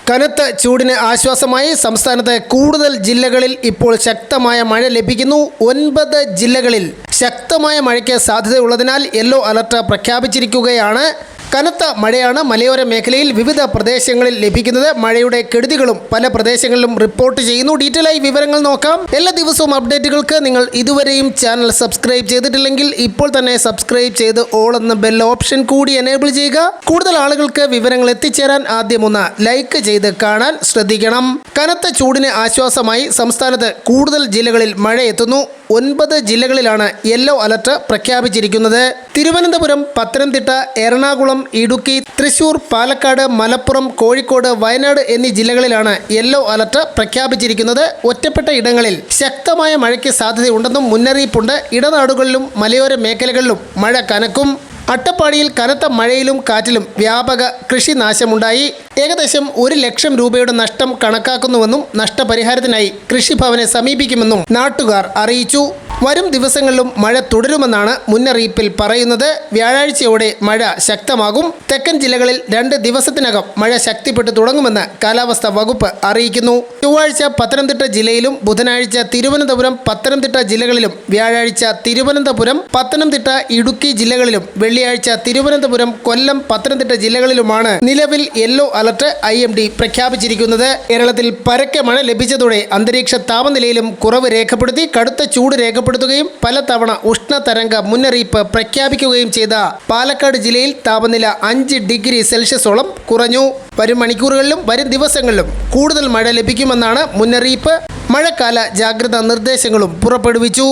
കനത്ത ചൂടിന് ആശ്വാസമായി സംസ്ഥാനത്തെ കൂടുതൽ ജില്ലകളിൽ ഇപ്പോൾ ശക്തമായ മഴ ലഭിക്കുന്നു. 9 ജില്ലകളിൽ ശക്തമായ മഴയ്ക്ക് സാധ്യതയുള്ളതിനാൽ യെല്ലോ അലർട്ട് പ്രഖ്യാപിച്ചിരിക്കുകയാണ്. കനത്ത മഴയാണ് മലയോര മേഖലയിൽ വിവിധ പ്രദേശങ്ങളിൽ ലഭിക്കുന്നത്. മഴയുടെ കെടുതികളും പല പ്രദേശങ്ങളിലും റിപ്പോർട്ട് ചെയ്യുന്നു. ഡീറ്റെയിൽ ആയി വിവരങ്ങൾ നോക്കാം. എല്ലാ ദിവസവും അപ്ഡേറ്റുകൾക്ക് നിങ്ങൾ ഇതുവരെയും ചാനൽ സബ്സ്ക്രൈബ് ചെയ്തിട്ടില്ലെങ്കിൽ ഇപ്പോൾ തന്നെ സബ്സ്ക്രൈബ് ചെയ്ത് ഓൾ എന്ന ബെൽ ഓപ്ഷൻ കൂടി എനേബിൾ ചെയ്യുക. കൂടുതൽ ആളുകൾക്ക് വിവരങ്ങൾ എത്തിച്ചേരാൻ ആദ്യം ഒന്ന് ലൈക്ക് ചെയ്ത് കാണാൻ ശ്രദ്ധിക്കണം. കനത്ത ചൂടിന് ആശ്വാസമായി സംസ്ഥാനത്ത് കൂടുതൽ ജില്ലകളിൽ മഴ എത്തുന്നു. 9 ജില്ലകളിലാണ് യെല്ലോ അലർട്ട് പ്രഖ്യാപിച്ചിരിക്കുന്നത്. തിരുവനന്തപുരം, പത്തനംതിട്ട, എറണാകുളം, ഇടുക്കി, തൃശൂർ, പാലക്കാട്, മലപ്പുറം, കോഴിക്കോട്, വയനാട് എന്നീ ജില്ലകളിലാണ് യെല്ലോ അലർട്ട് പ്രഖ്യാപിച്ചിരിക്കുന്നത്. ഒറ്റപ്പെട്ട ഇടങ്ങളിൽ ശക്തമായ മഴയ്ക്ക് സാധ്യതയുണ്ടെന്നും മുന്നറിയിപ്പുണ്ട്. ഇടനാടുകളിലും മലയോര മേഖലകളിലും മഴ കനക്കും. അട്ടപ്പാടിയിൽ കനത്ത മഴയിലും കാറ്റിലും വ്യാപക കൃഷിനാശമുണ്ടായി. ഏകദേശം 1 ലക്ഷം രൂപയുടെ നഷ്ടം കണക്കാക്കുന്നുവെന്നും നഷ്ടപരിഹാരത്തിനായി കൃഷിഭവനെ സമീപിക്കുമെന്നും നാട്ടുകാർ അറിയിച്ചു. വരും ദിവസങ്ങളിലും മഴ തുടരുമെന്നാണ് മുന്നറിയിപ്പിൽ പറയുന്നത്. വ്യാഴാഴ്ചയോടെ മഴ ശക്തമാകും. തെക്കൻ ജില്ലകളിൽ 2 ദിവസത്തിനകം മഴ ശക്തിപ്പെട്ടു തുടങ്ങുമെന്ന് കാലാവസ്ഥാ വകുപ്പ് അറിയിക്കുന്നു. ചൊവ്വാഴ്ച പത്തനംതിട്ട ജില്ലയിലും ബുധനാഴ്ച തിരുവനന്തപുരം, പത്തനംതിട്ട ജില്ലകളിലും വ്യാഴാഴ്ച തിരുവനന്തപുരം, പത്തനംതിട്ട, ഇടുക്കി ജില്ലകളിലും വെള്ളിയാഴ്ച തിരുവനന്തപുരം, കൊല്ലം, പത്തനംതിട്ട ജില്ലകളിലുമാണ് നിലവിൽ യെല്ലോ അലർട്ട് IMD പ്രഖ്യാപിച്ചിരിക്കുന്നത്. കേരളത്തിൽ പരക്കെ മഴ ലഭിച്ചതോടെ അന്തരീക്ഷ താപനിലയിലും കുറവ് രേഖപ്പെടുത്തി. കടുത്ത ചൂട് രേഖപ്പെടുത്തുകയും പലതവണ ഉഷ്ണതരംഗ മുന്നറിയിപ്പ് പ്രഖ്യാപിക്കുകയും ചെയ്ത പാലക്കാട് ജില്ലയിൽ താപനില 5 ഡിഗ്രി സെൽഷ്യസോളം കുറഞ്ഞു. വരും മണിക്കൂറുകളിലും വരും ദിവസങ്ങളിലും കൂടുതൽ മഴ ലഭിക്കുമെന്നാണ് മുന്നറിയിപ്പ്. മഴക്കാല ജാഗ്രതാ നിർദ്ദേശങ്ങളും പുറപ്പെടുവിച്ചു.